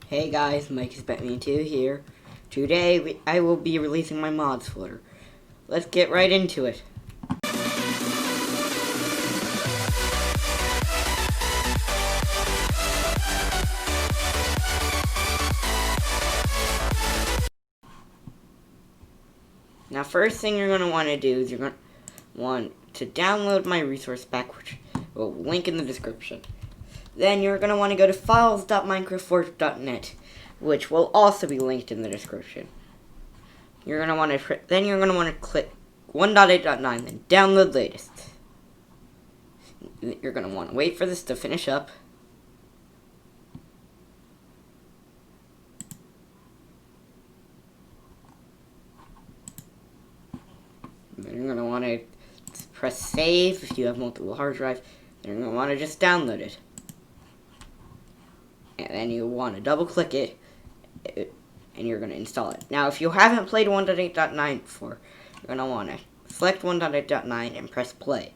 Hey guys, Mike is Batman2 here. Today I will be releasing my mods folder. Let's get right into it. Now first thing you're going to want to do is you're going to want to download my resource pack, which will link in the description. Then you're going to want to go to files.minecraftforge.net, which will also be linked in the description. You're going to want to click 1.8.9, then download latest. You're going to want to wait for this to finish up. Then you're going to want to press save if you have multiple hard drives. Then you're going to want to just download it. And then you want to double click it, and you're going to install it. Now, if you haven't played 1.8.9 before, you're going to want to select 1.8.9 and press play.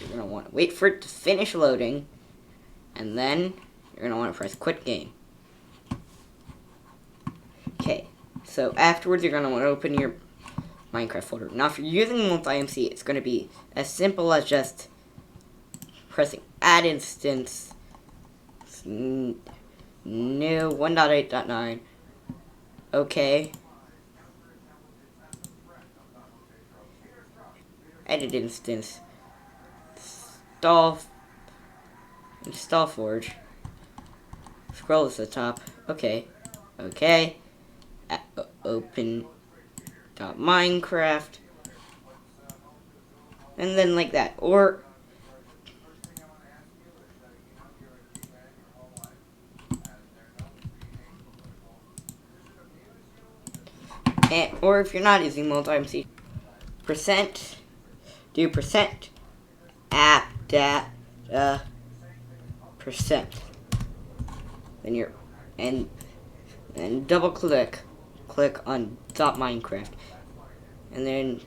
You're going to want to wait for it to finish loading, and then you're going to want to press quit game. Okay, so afterwards you're going to want to open your Minecraft folder. Now, if you're using multi-MC, it's going to be as simple as just pressing add instance, new 1.8.9, okay, edit instance, install Forge, scroll to the top, okay, open .minecraft, and then like that, or if you're not using multi-MC, do percent app data percent. Then and double click on .minecraft, and then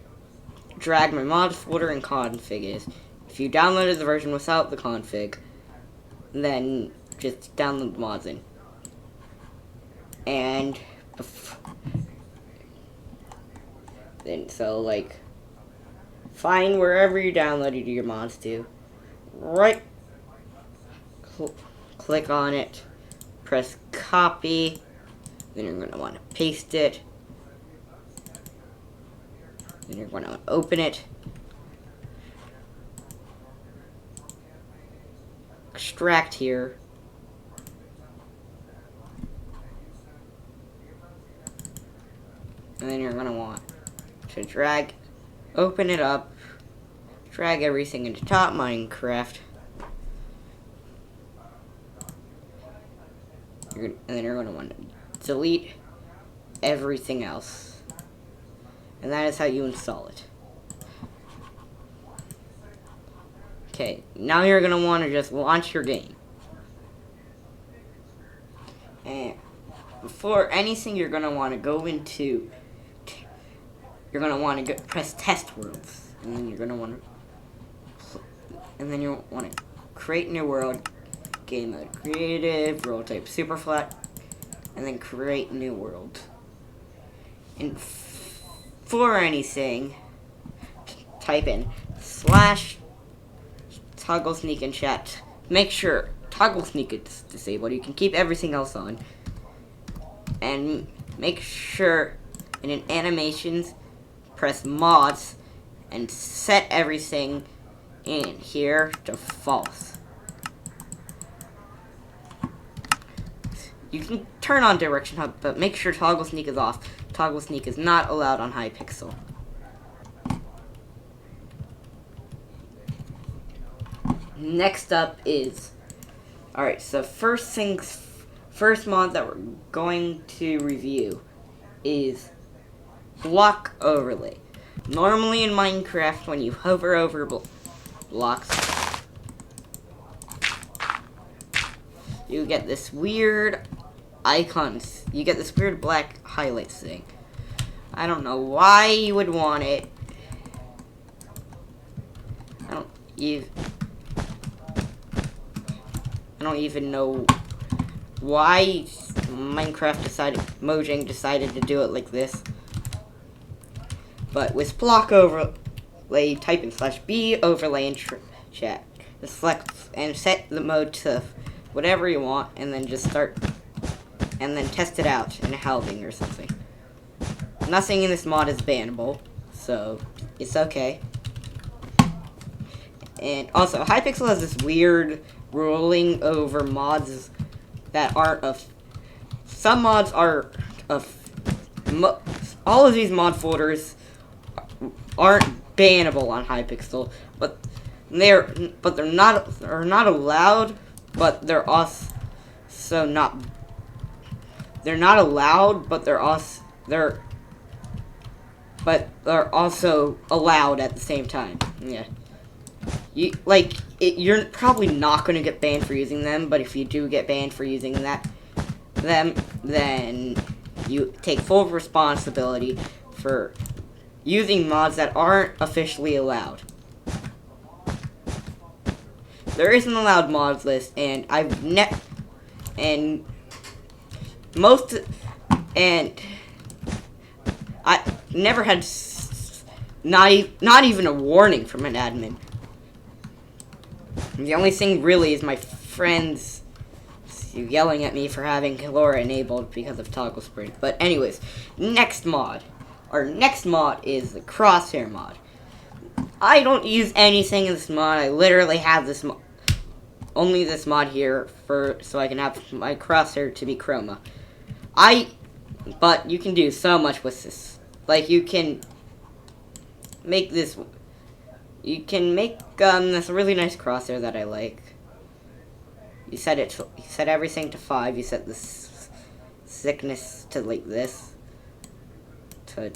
drag my mods folder and config is. If you downloaded the version without the config, then just download the mods in. And then find wherever you downloaded your mods to, click on it, press copy, then you're going to want to paste it, then you're going to want to open it, extract here, and then you're going to want to open it up, drag everything into Minecraft, and then you're going to want to delete everything else, and that is how you install it. Okay, now you're going to want to just launch your game, and before anything you're going to want to go into, you're going to want to press test worlds, and then you're going to want to create new world, game mode creative, role type super flat, and then create new world. And for anything, type in /togglesneak in chat. Make sure togglesneak is disabled. You can keep everything else on, and make sure in animations press mods and set everything in here to false. You can turn on direction hub, but make sure toggle sneak is off. Toggle sneak is not allowed on Hypixel. Next up is, alright, so first mod that we're going to review is block overlay. Normally in Minecraft, when you hover over blocks, you get this weird icons. You get this weird black highlights thing. I don't know why you would want it. I don't even know why Mojang decided to do it like this. But with block overlay, type in /B overlay and chat. Select and set the mode to whatever you want, and then just start, and then test it out in halving or something. Nothing in this mod is bannable, so it's okay. And also, Hypixel has this weird ruling over mods that aren't of. Some mods are of. All of these mod folders aren't bannable on Hypixel, but they're not allowed. But they're also not. They're not allowed, but they're also allowed at the same time. Yeah. You're probably not going to get banned for using them, but if you do get banned for using them, then you take full responsibility for using mods that aren't officially allowed. There is an allowed mods list, and I never had not even a warning from an admin. The only thing really is my friends yelling at me for having Colora enabled because of toggle sprint. But anyways, next mod. Our next mod is the crosshair mod. I don't use anything in this mod. I literally have this only this mod here so I can have my crosshair to be chroma. But you can do so much with this. Like, you can make this. You can make this really nice crosshair that I like. You set everything to 5. You set the thickness to like this, to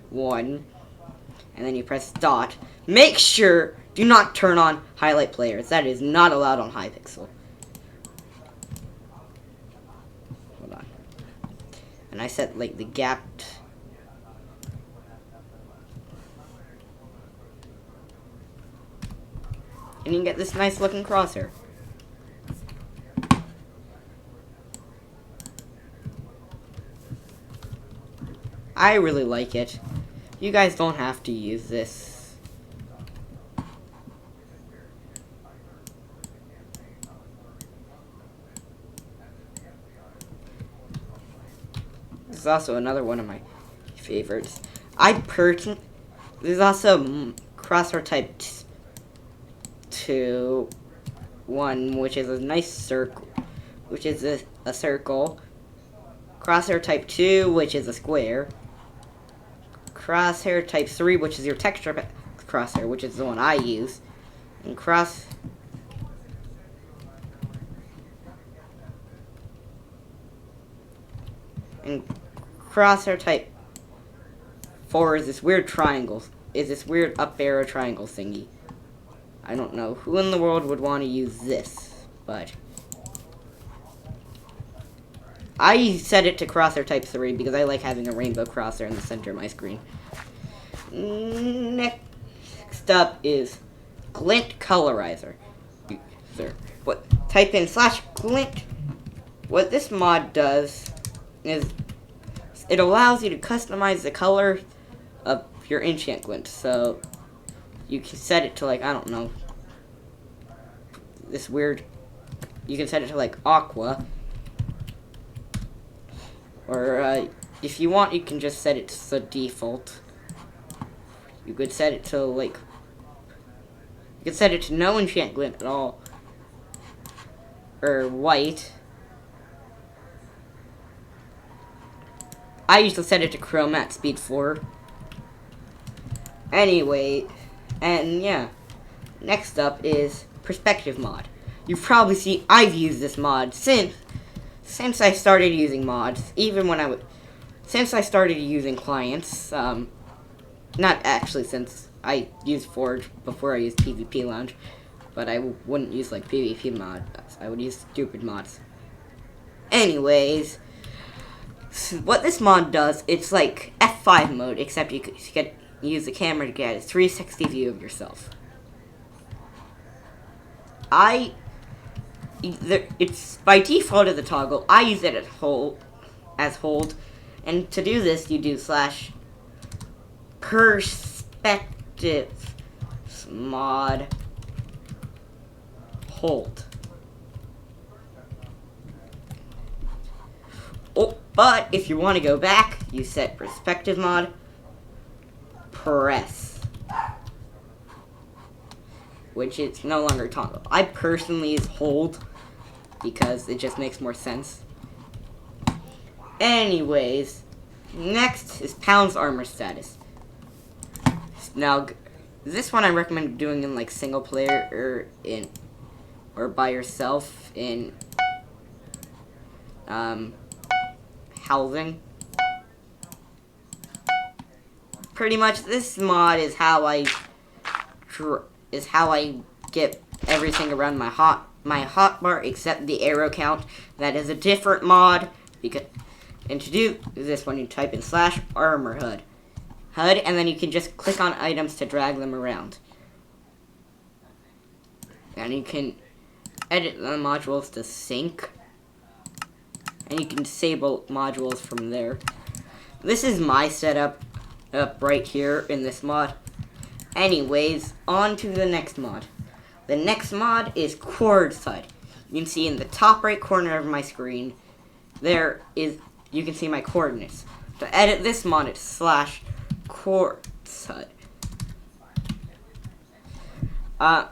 1, and then you press dot. Make sure do not turn on highlight players. That is not allowed on Hypixel. Hold on. And I set like the gap. And you can get this nice looking crosshair. I really like it. You guys don't have to use this. This is also another one of my favorites. There's also crosshair type 2, 1, which is a nice circle, which is a circle. Crosshair type 2, which is a square. Crosshair type 3, which is your texture crosshair, which is the one I use. And crosshair type 4 is this weird triangle. Is this weird up arrow triangle thingy. I don't know who in the world would want to use this, but I set it to crosshair type 3 because I like having a rainbow crosshair in the center of my screen. Next up is glint colorizer. Type in /glint. What this mod does is it allows you to customize the color of your enchant glint. So you can set it to, like, I don't know, this weird, you can set it to like aqua, or if you want you can just set it to the default. You could set it to like, you could set it to no enchant glint at all, or white. I usually set it to chroma at speed 4. Anyway, and yeah, next up is perspective mod. You've probably seen I've used this mod since I started using mods. Even when since I started using clients. Not actually since I used Forge before I used PvP Lounge, but I wouldn't use like PvP mods. I would use stupid mods. Anyways, what this mod does, it's like F5 mode, except you use the camera to get a 360 view of yourself. it's by default as a toggle. I use it as hold, and to do this, you do slash perspective mod hold. Oh, but if you want to go back, you set perspective mod press, which is no longer toggle. I personally use hold because it just makes more sense. Anyways, next is Powns armor status. Now, this one I recommend doing in like single player or by yourself in housing. Pretty much, this mod is how I get everything around my hotbar except the arrow count. That is a different mod and to do this one, you type in slash armor HUD, and then you can just click on items to drag them around, and you can edit the modules to sync, and you can disable modules from there. This is my setup up right here in this mod. Anyways, on to the next mod. The next mod is coords HUD. You can see in the top right corner of my screen, you can see my coordinates. To edit this mod, it's slash coords HUD.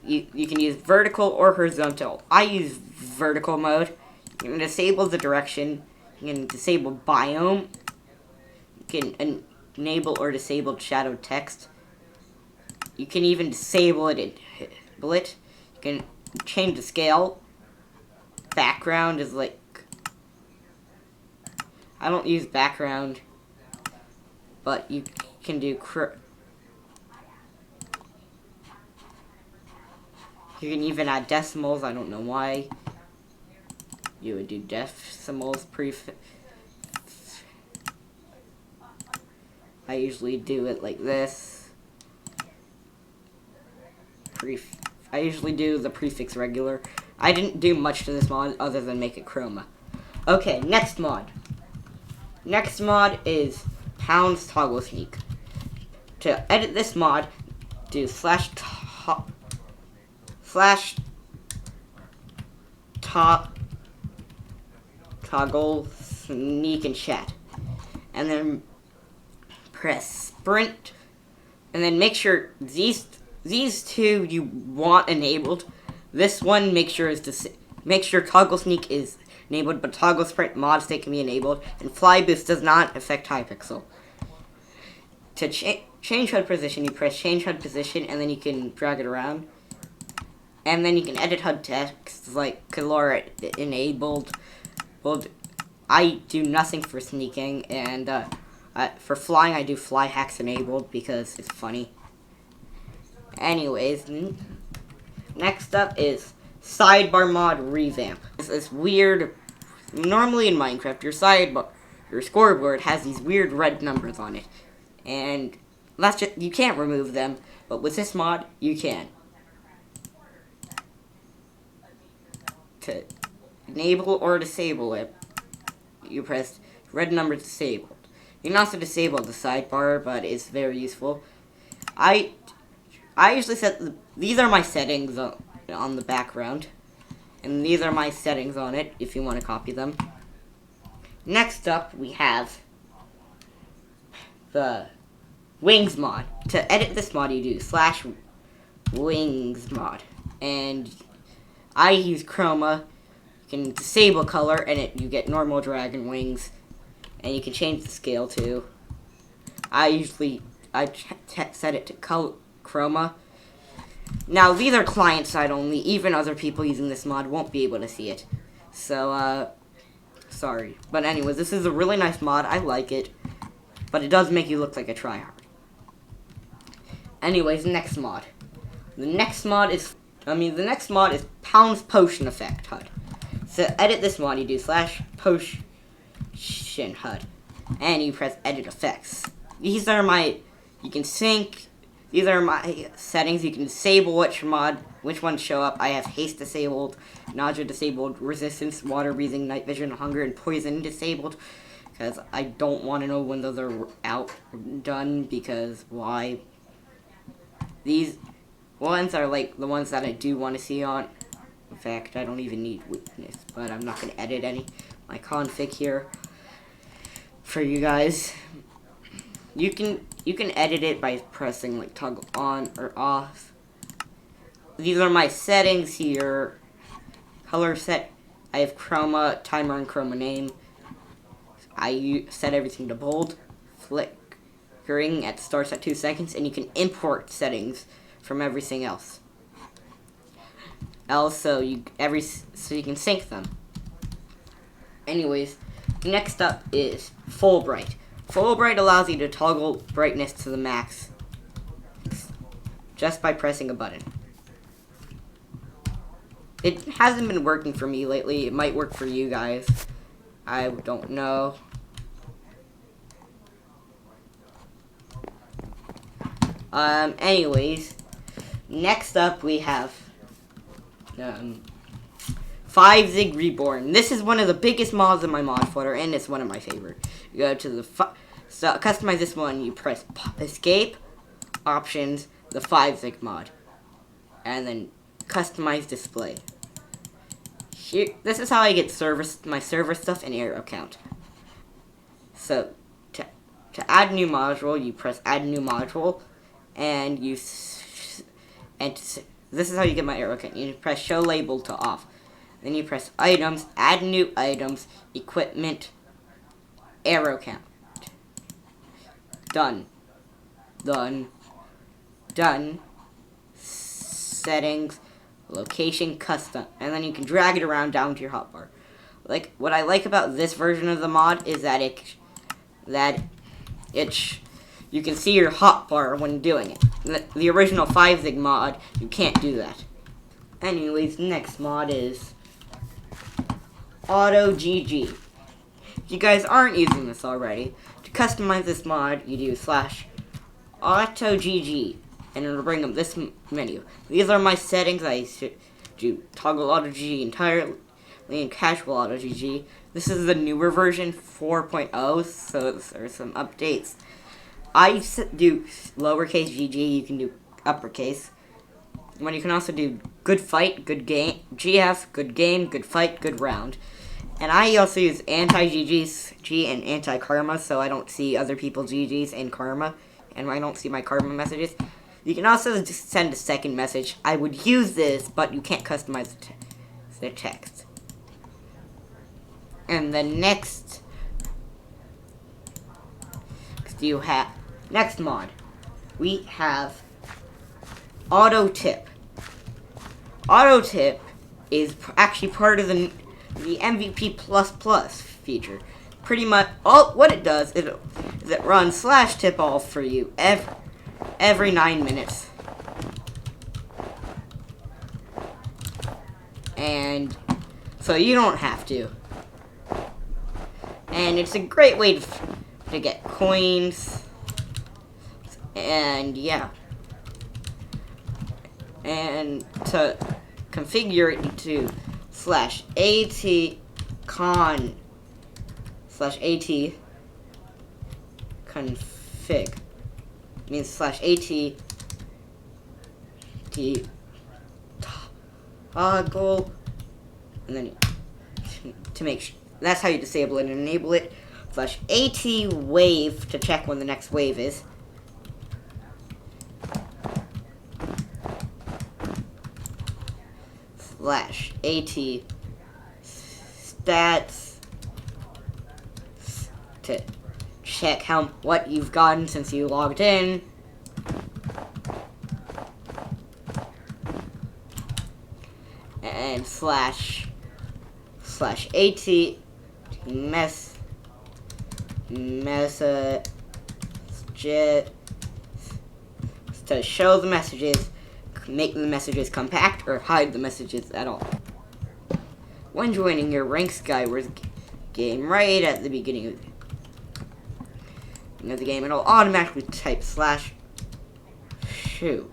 You can use vertical or horizontal. I use vertical mode. You can disable the direction. You can disable biome. You can enable or disable shadow text. You can even disable it. You can change the scale. Background is like, I don't use background, but you can do you can even add decimals. I don't know why you would do decimals I usually do it like this. I usually do the prefix regular. I didn't do much to this mod other than make it chroma. Okay, next mod. Next mod is Powns togglesneak. To edit this mod, do slash toggle sneak and chat, and then press sprint, and then make sure these two you want enabled. This one make sure toggle sneak is enabled, but toggle sprint mod state can be enabled, and fly boost does not affect Skypixel. To change HUD position, you press change HUD position, and then you can drag it around. And then you can edit HUD text like color enabled. Well, I do nothing for sneaking, and for flying I do fly hacks enabled because it's funny. Anyways, next up is sidebar mod revamp. It's weird. Normally in Minecraft, your scoreboard has these weird red numbers on it, and you can't remove them. But with this mod, you can. To enable or disable it, you press red number disabled. You can also disable the sidebar, but it's very useful. I usually set these are my settings on the background, and these are my settings on it if you want to copy them. Next up, we have the wings mod. To edit this mod, you do slash wings mod, and I use chroma. You can disable color, and you get normal dragon wings, and you can change the scale too. I set it to chroma. Now these are client side only. Even other people using this mod won't be able to see it. So sorry. But anyways, this is a really nice mod. I like it, but it does make you look like a tryhard. Anyways, next mod. The next mod is Powns potion effect HUD. So edit this mod, you do slash potion HUD, and you press edit effects. These are you can sync These are my settings. You can disable which ones show up. I have haste disabled, nausea disabled, resistance, water breathing, night vision, hunger, and poison disabled. Because I don't want to know when those are done, because why? These ones are like the ones that I do want to see on. In fact, I don't even need witness, but I'm not going to edit my config here for you guys. You can edit it by pressing like toggle on or off. These are my settings here. Color set. I have chroma, timer, and chroma name. I set everything to bold. Flickering starts at 2 seconds, and you can import settings from everything else. Also, so you can sync them. Anyways, next up is Fullbright. Fullbright allows you to toggle brightness to the max just by pressing a button. It hasn't been working for me lately. It might work for you guys. I don't know. Anyways, next up we have 5-Zig Reborn. This is one of the biggest mods in my mod folder, and it's one of my favorite. You go to the customize this one. You press escape, options, the 5-Zig mod, and then customize display. Here, this is how I get my server stuff and arrow count. So to add new module, you press add new module, and this is how you get my arrow count. You press show label to off. Then you press items, add new items, equipment, arrow count. Done. Settings, location, custom. And then you can drag it around down to your hotbar. Like, what I like about this version of the mod is that you can see your hotbar when doing it. The original 5-Zig mod, you can't do that. Anyways, next mod is autogg. If you guys aren't using this already, to customize this mod, you do /autogg, and it'll bring up this menu. These are my settings. I do toggle autogg entirely and casual autogg. This is the newer version, 4.0, so there's some updates. I do lowercase gg, you can do uppercase. When you can also do good fight, good game, GF, good game, good fight, good round. And I also use anti-GG's G and anti-karma, so I don't see other people's GG's and karma, and I don't see my karma messages. You can also just send a second message. I would use this, but you can't customize the text. And the next mod, we have autotip. Autotip is actually part of the MVP++ feature. Pretty much, what it does is it runs /tip off for you every 9 minutes. And so you don't have to. And it's a great way to get coins. And yeah. And to configure it to /at config means /at toggle, and then to make sure that's how you disable it and enable it. /at wave to check when the next wave is. /at stats to check what you've gotten since you logged in. And /at messages to show the messages, make the messages compact, or hide the messages at all. When joining your ranked Skywars game right at the beginning of the game, it'll automatically type 2.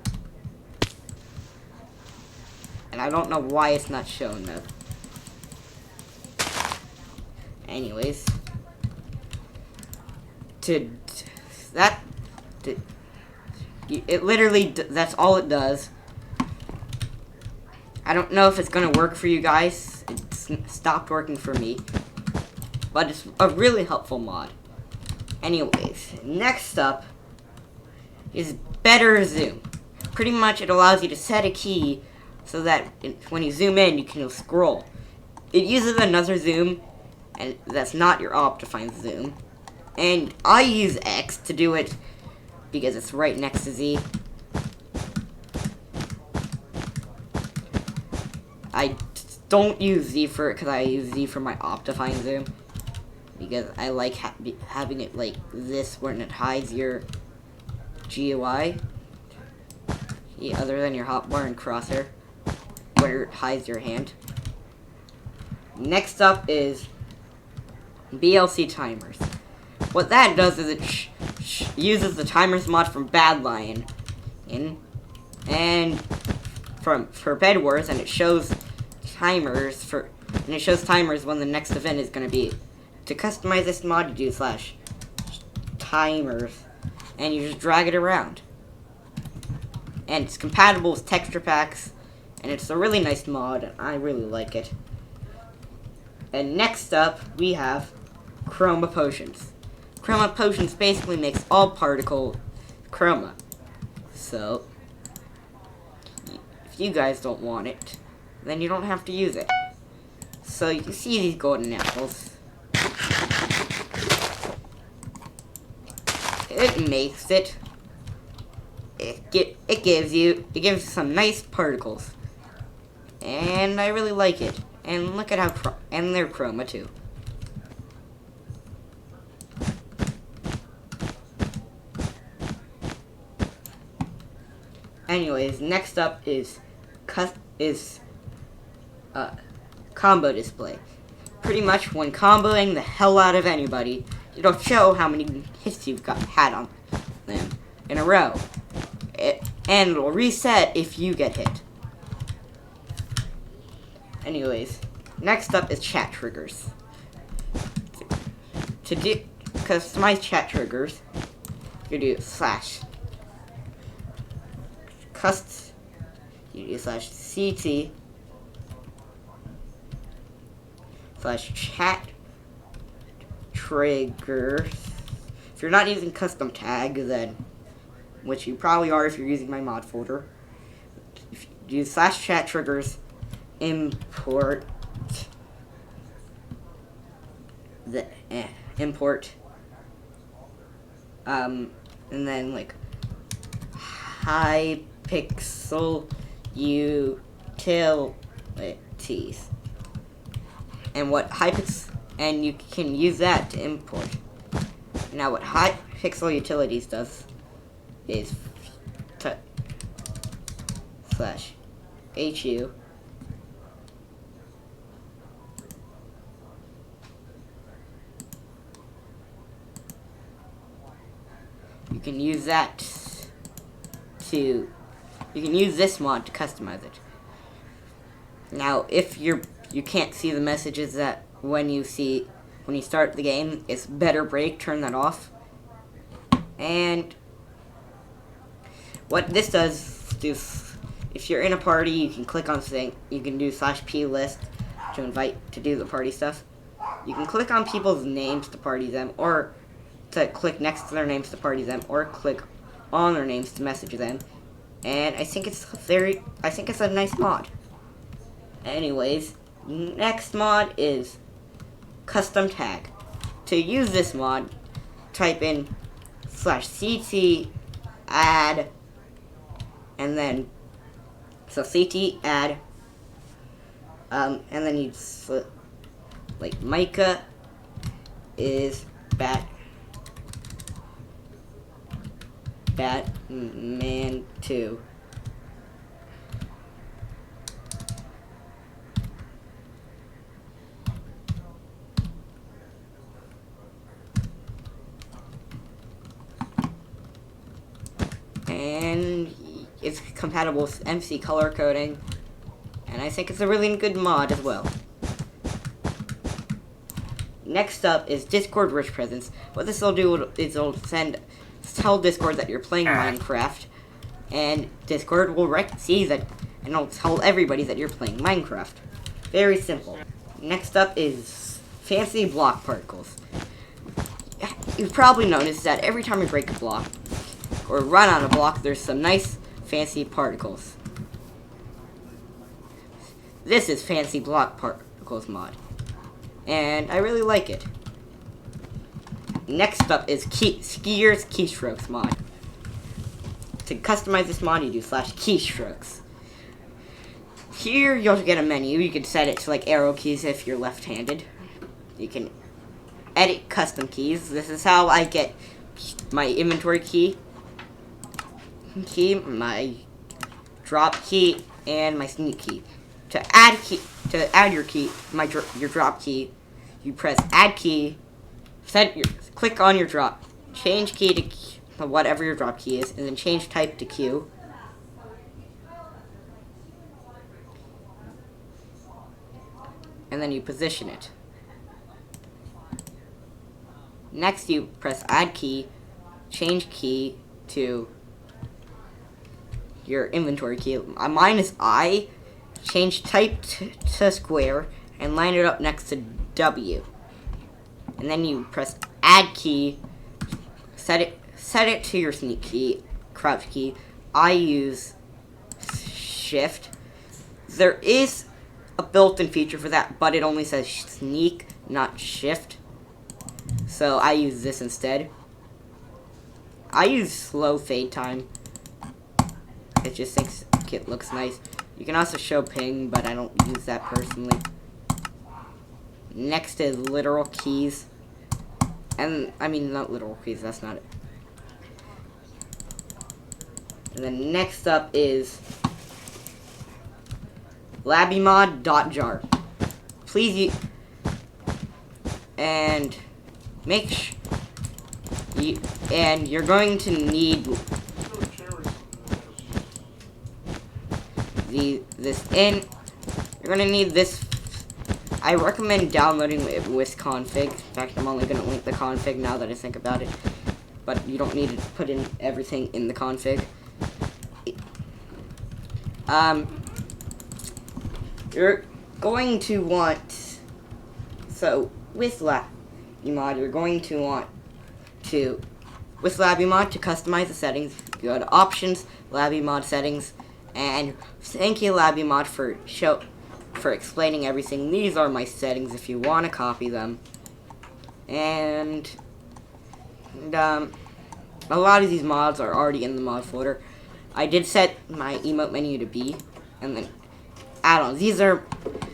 And I don't know why it's not showing though. Anyways, it literally, that's all it does. I don't know if it's gonna work for you guys. It's stopped working for me, but it's a really helpful mod. Anyways, next up is better zoom. Pretty much it allows you to set a key so that when you zoom in, you can scroll. It uses another zoom, and that's not your optifine zoom. And I use X to do it because it's right next to Z. I don't use Z for it because I use Z for my optifine zoom. Because I like having it like this when it hides your GUI. Yeah, other than your hotbar and crosshair, where it hides your hand. Next up is BLC timers. What that does is it uses the timers mod from Bad Lion and for Bed Wars, and it shows timers when the next event is going to be. To customize this mod, you do /timers, and you just drag it around. And it's compatible with texture packs, and it's a really nice mod, and I really like it. And next up, we have chroma potions. Chroma potions basically makes all particle chroma. So, if you guys don't want it, then you don't have to use it. So you can see these golden apples. It makes it. It gives you some nice particles, and I really like it. And look at how and they're chroma too. Anyways, next up is combo display. Pretty much when comboing the hell out of anybody, it'll show how many hits you've had on them in a row. And it'll reset if you get hit. Anyways, next up is chat triggers. To customize chat triggers, you do /CT /chat triggers. If you're not using custom tag, then, which you probably are if you're using my mod folder, if you do /chat triggers, import and then like Skypixel utilities, and you can use that to import. Now what Skypixel utilities does is /HU you can use this mod to customize it. Now if you can't see the messages that when you start the game, it's better break, turn that off. And what this does is, if you're in a party, you can click on something, you can do /plist to invite to do the party stuff. You can click on people's names to party them, or to click next to their names to party them, or click on their names to message them. And I think it's a nice mod. Anyways, next mod is custom tag. To use this mod, type in /CT add, and then CT add, and then you like Micah is Batman 2. And it's compatible with MC color coding, and I think it's a really good mod as well. Next up is Discord Rich Presents. What this will do is it'll tell Discord that you're playing Minecraft, and Discord will see that, and it'll tell everybody that you're playing Minecraft. Very simple. Next up is Fancy Block Particles. You've probably noticed that every time you break a block, or run on a block, there's some nice fancy particles. This is Fancy Block Particles mod, and I really like it. Next up is Skier's Keystrokes mod. To customize this mod, you do /keystrokes. Here, you'll get a menu. You can set it to like arrow keys if you're left-handed. You can edit custom keys. This is how I get my inventory key, my drop key, and my sneak key. To add your key, your drop key, you press add key, click on your drop, change key to whatever your drop key is, and then change type to Q. And then you position it. Next, you press add key, change key to your inventory key. Mine is I. Change type to square and line it up next to W. And then you press add key, set it to your sneak key, crouch key. I use shift. There is a built-in feature for that, but it only says sneak, not shift. So I use this instead. I use slow fade time. It just thinks it looks nice. You can also show ping, but I don't use that personally. Next is literal keys. And, I mean, not literal keys, that's not it. And then next up is labymod.jar. Please and make and you're going to need you're gonna need this. I recommend downloading it with config. In fact, I'm only gonna link the config now that I think about it, but you don't need to put in everything in the config. You're going to want, so with labymod, you're going to want to, with labymod, to customize the settings, go to options, labymod settings, and thank you labymod for explaining everything. These are my settings if you want to copy them. And a lot of these mods are already in the mod folder. I did set my emote menu to B, and then add-ons.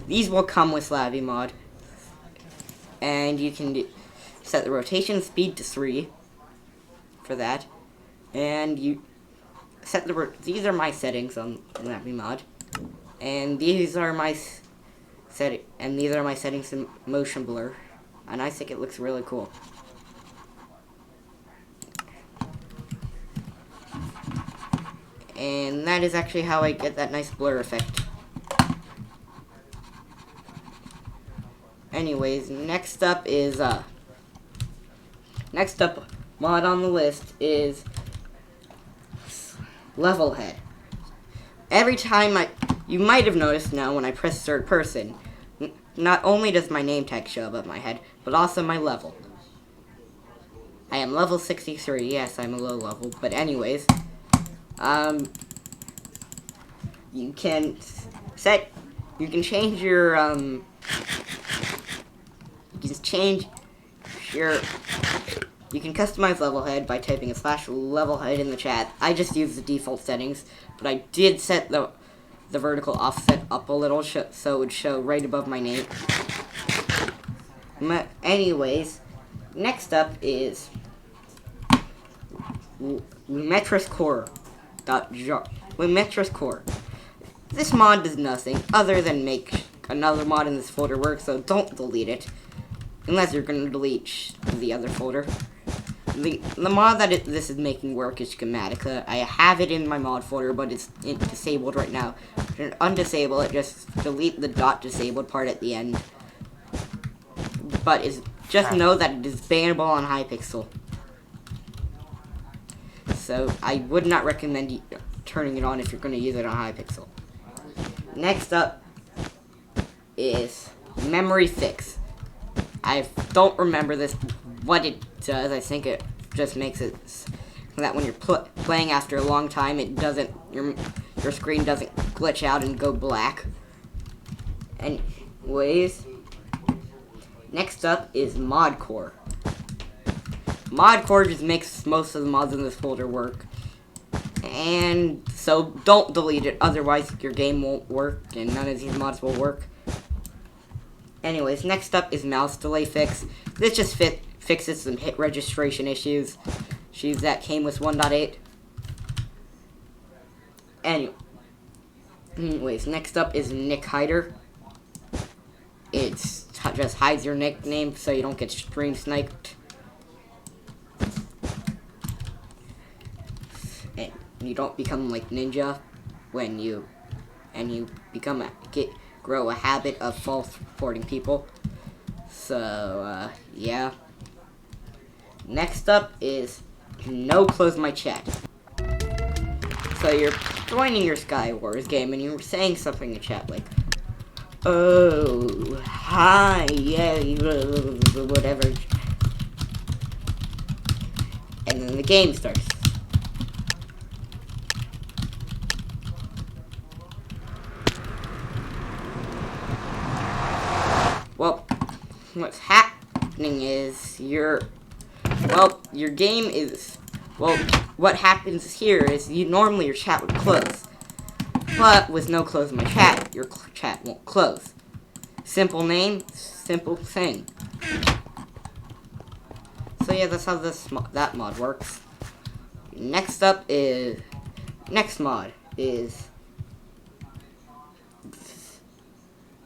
These will come with labymod, and you can set the rotation speed to 3 for that, and you set these are my settings on labymod, and these are my settings in motion blur, and I think it looks really cool. And that is actually how I get that nice blur effect. Anyways, next up mod on the list is level head. Every time you might have noticed now when I press third person, not only does my name tag show above my head, but also my level. I am level 63. Yes, I'm a low level, but anyways, you can change your you can customize level head by typing a /level head in the chat. I just use the default settings, but I did set the vertical offset up a little so it would show right above my name. Anyways, next up is lumitress core. Lumitress core. This mod does nothing other than make another mod in this folder work, so don't delete it. Unless you're going to delete the other folder. the mod that this is making work is Schematica. I have it in my mod folder, but it's disabled right now. To undisable it, just delete the .disabled part at the end. But just know that it is bannable on Hypixel. So I would not recommend turning it on if you're going to use it on Hypixel. Next up is memory fix. I don't remember what it does. I think it just makes it so that when you're playing after a long time, it doesn't your screen doesn't glitch out and go black. Anyways, next up is ModCore. ModCore just makes most of the mods in this folder work. And so don't delete it, otherwise your game won't work and none of these mods will work. Anyways, next up is mouse delay fix. This just fixes some hit registration issues that came with 1.8. Anyways, next up is nick hider. It just hides your nickname so you don't get stream sniped. And you don't become like Ninja when you grow a habit of false reporting people. So yeah. Next up is NoCloseMyChat. So you're joining your Skywars game and you're saying something in chat like, "Oh, hi, yeah, whatever," and then the game starts. Well, what's happening is your game is, what happens here is normally your chat would close. But with NoCloseMyChat, your chat won't close. Simple name, simple thing. So yeah, that's how that mod works. Next mod is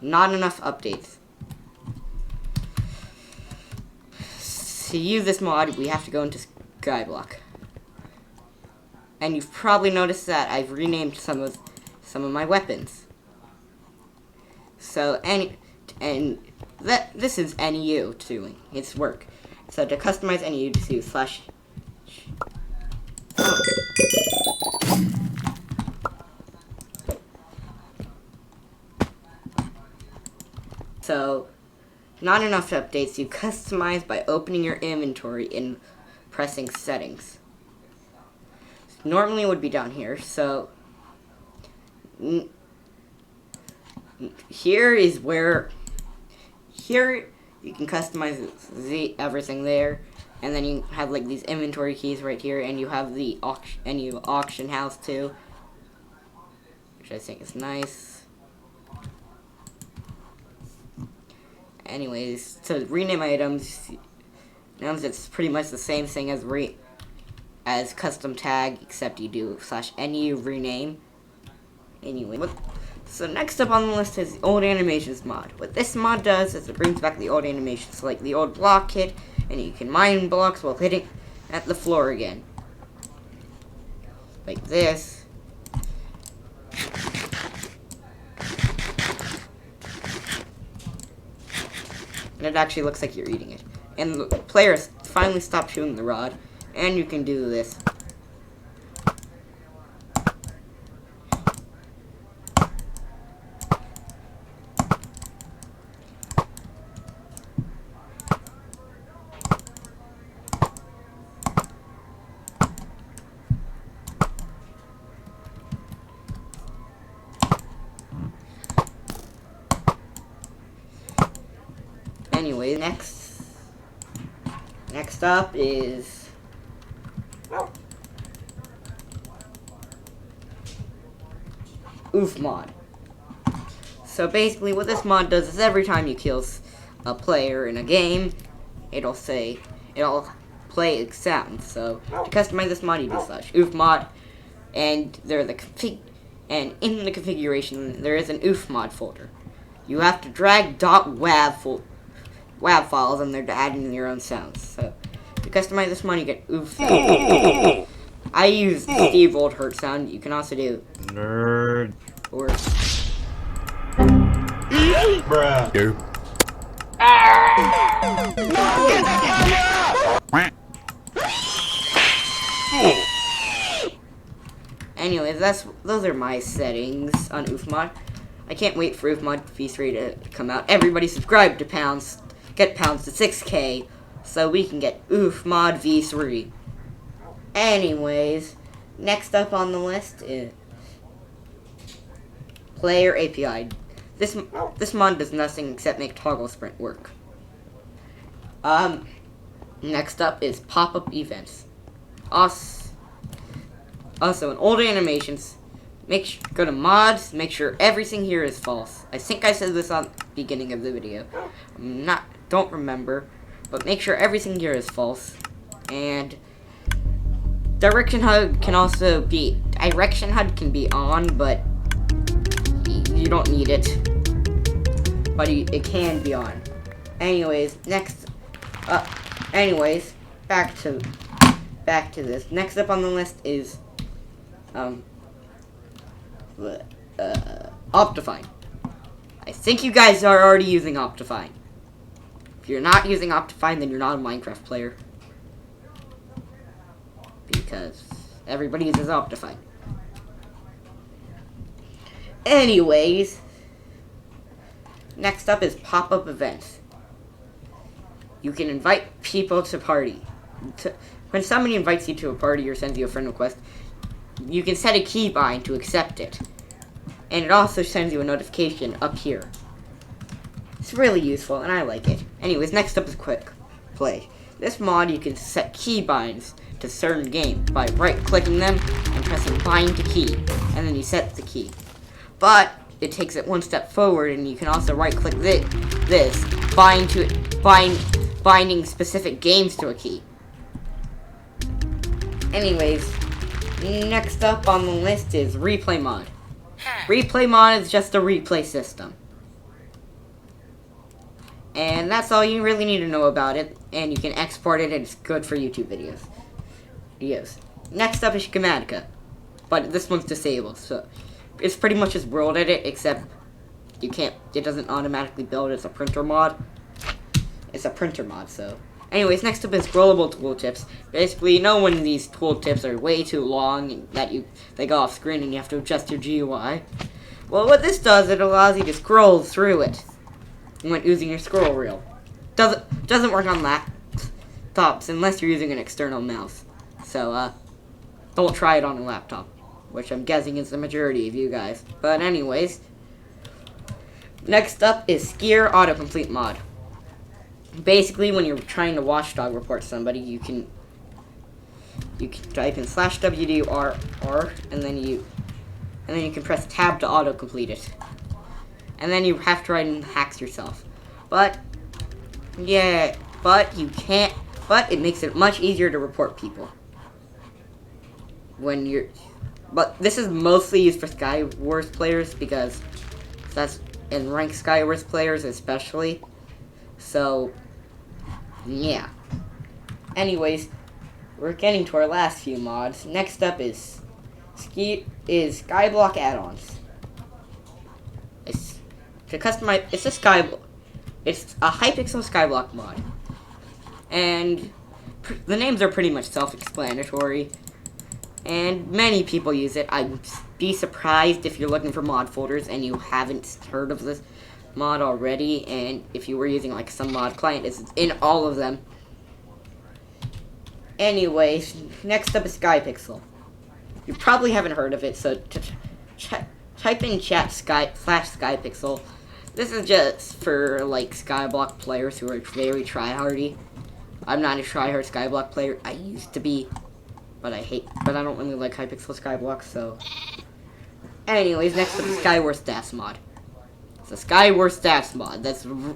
NotEnoughUpdates. To use this mod, we have to go into Skyblock. And you've probably noticed that I've renamed some of my weapons. So this is NEU doing its work. So to customize NEU, just use /. So NotEnoughUpdates you customize by opening your inventory and pressing settings. Normally it would be down here, so here you can customize everything there, and then you have like these inventory keys right here, and you have the auction house too, which I think is nice. Anyways, to rename items, it's pretty much the same thing as custom tag, except you do /NEU rename. Anyway, so next up on the list is the OldAnimations mod. What this mod does is it brings back the old animations, like the old block kit, and you can mine blocks while hitting at the floor again. Like this. And it actually looks like you're eating it. And the players finally stop shooting the rod, and you can do this. Anyway, next up is oofmod. So basically what this mod does is every time you kill a player in a game, it'll play a sound. So to customize this mod, you do /oofmod, and and in the configuration there is an oofmod folder. You have to drag .wav files in there to add in your own sounds. So To customize this mod, you get oof sound. I use Steve Oldhurt sound. You can also do nerd or bruh. anyways, those are my settings on oofmod. I can't wait for oofmod v3 to come out. Everybody subscribe to Powns. Get Powns to 6K so we can get oofmod v3. Anyways, next up on the list is player API. This mod does nothing except make toggle sprint work. Next up is PopUpEvents. Also in OldAnimations, go to mods, make sure everything here is false. I think I said this on the beginning of the video. Don't remember, but make sure everything here is false. And Direction HUD can be on, but you don't need it. But it can be on. Anyways, back to this. Next up on the list is optifine. I think you guys are already using optifine. If you're not using optifine, then you're not a Minecraft player. Because everybody uses optifine. Anyways, next up is PopUpEvents. You can invite people to party. When somebody invites you to a party or sends you a friend request, you can set a keybind to accept it. And it also sends you a notification up here. It's really useful, and I like it. Anyways, next up is QuickPlay. This mod, you can set keybinds to certain games by right-clicking them and pressing bind to key, and then you set the key. But it takes it one step forward, and you can also right-click this, binding specific games to a key. Anyways, next up on the list is replay mod. Replay mod is just a replay system. And that's all you really need to know about it, and you can export it, and it's good for YouTube videos. Next up is Schematica, but this one's disabled, so it's pretty much just world edit, except it doesn't automatically build. It's a printer mod. So anyways, next up is scrollable tooltips. Basically, you know when these tooltips are way too long that they go off screen and you have to adjust your GUI. Well, what this does, it allows you to scroll through it when using your scroll wheel. Doesn't work on laptops unless you're using an external mouse. So don't try it on a laptop, which I'm guessing is the majority of you guys. But anyways, next up is skier autocomplete mod. Basically, when you're trying to watchdog report somebody, you can type in /WDR and then you can press tab to autocomplete it. And then you have to write in hacks yourself. But it makes it much easier to report people. But this is mostly used for Skywars players because and ranked Skywars players especially. So, yeah. Anyways, we're getting to our last few mods. Next up is Skyblock add-ons. It's a Hypixel Skyblock mod. And the names are pretty much self-explanatory. And many people use it. I'd be surprised if you're looking for mod folders and you haven't heard of this mod already, and if you were using like some mod client, it's in all of them. Anyways, next up is Skypixel. You probably haven't heard of it, so type in chat /Skypixel. This is just for like Skyblock players who are very tryhardy. I'm not a tryhard Skyblock player. I used to be, but I don't really like Hypixel Skyblock. So, anyways, next up is swstatsmod. The Skywars stats mod.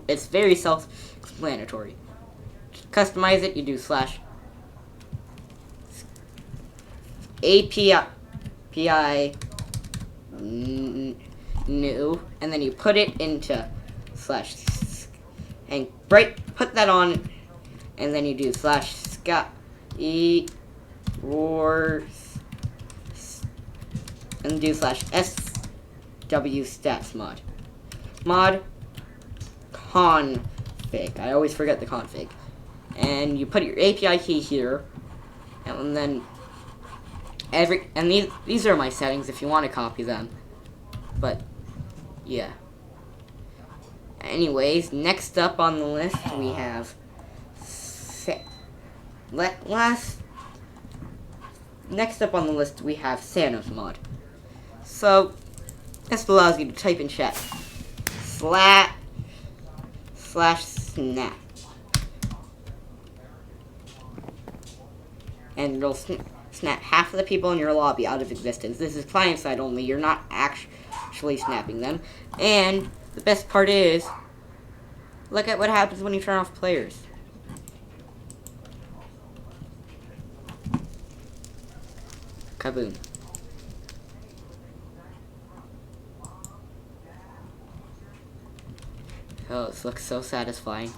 It's very self-explanatory. To customize it, you do /API new, and then you put it into / and put that on, and then you do /Skyblock and do /swstatsmod. Mod config. I always forget the config. And you put your API key here, and then these are my settings if you want to copy them. But yeah. Anyways, next up on the list we have next up on the list we have Thanos mod. So this allows you to type in chat /snap, and it'll snap half of the people in your lobby out of existence. This is client side only. You're not actually snapping them. And the best part is, look at what happens when you turn off players. Kaboom. Oh, this looks so satisfying.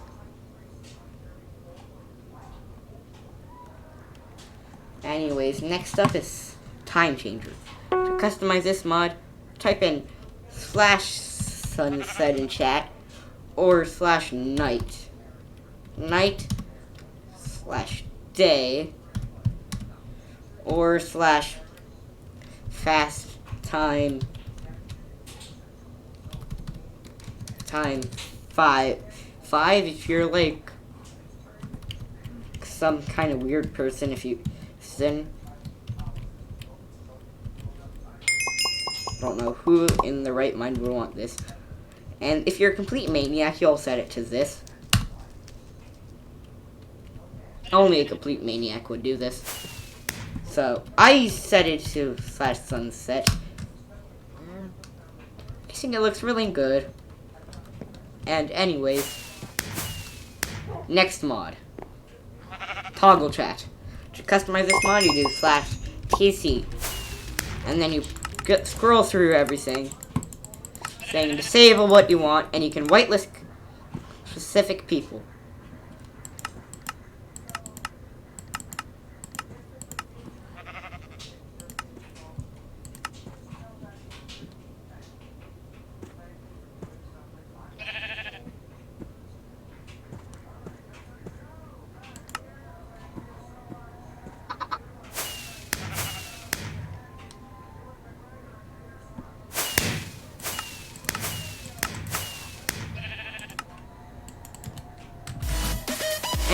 Anyways, next up is time changer. To customize this mod, type in /sunset in chat or /night. Night/day or /fast time 5 if you're like some kind of weird person. If you don't know who in the right mind would want this. And if you're a complete maniac, you'll set it to this. Only a complete maniac would do this. So I set it to /sunset. I think it looks really good. And anyways, next mod, toggle chat. To customize this mod, you do /tc, and then you scroll through everything, saying disable what you want, and you can whitelist specific people.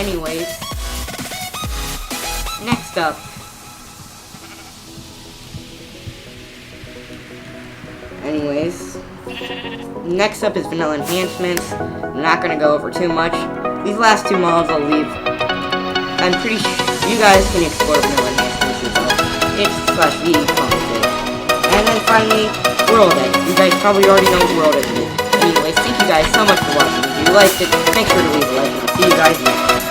Anyways, next up, is vanilla enhancements. I'm not gonna go over too much. These last two mods I'll leave. I'm pretty sure you guys can explore vanilla enhancements as well. It's /v config. And then finally, world edit. You guys probably already know what world edit is. Anyways, thank you guys so much for watching. If you liked it, make sure to leave a like, and I'll see you guys next time.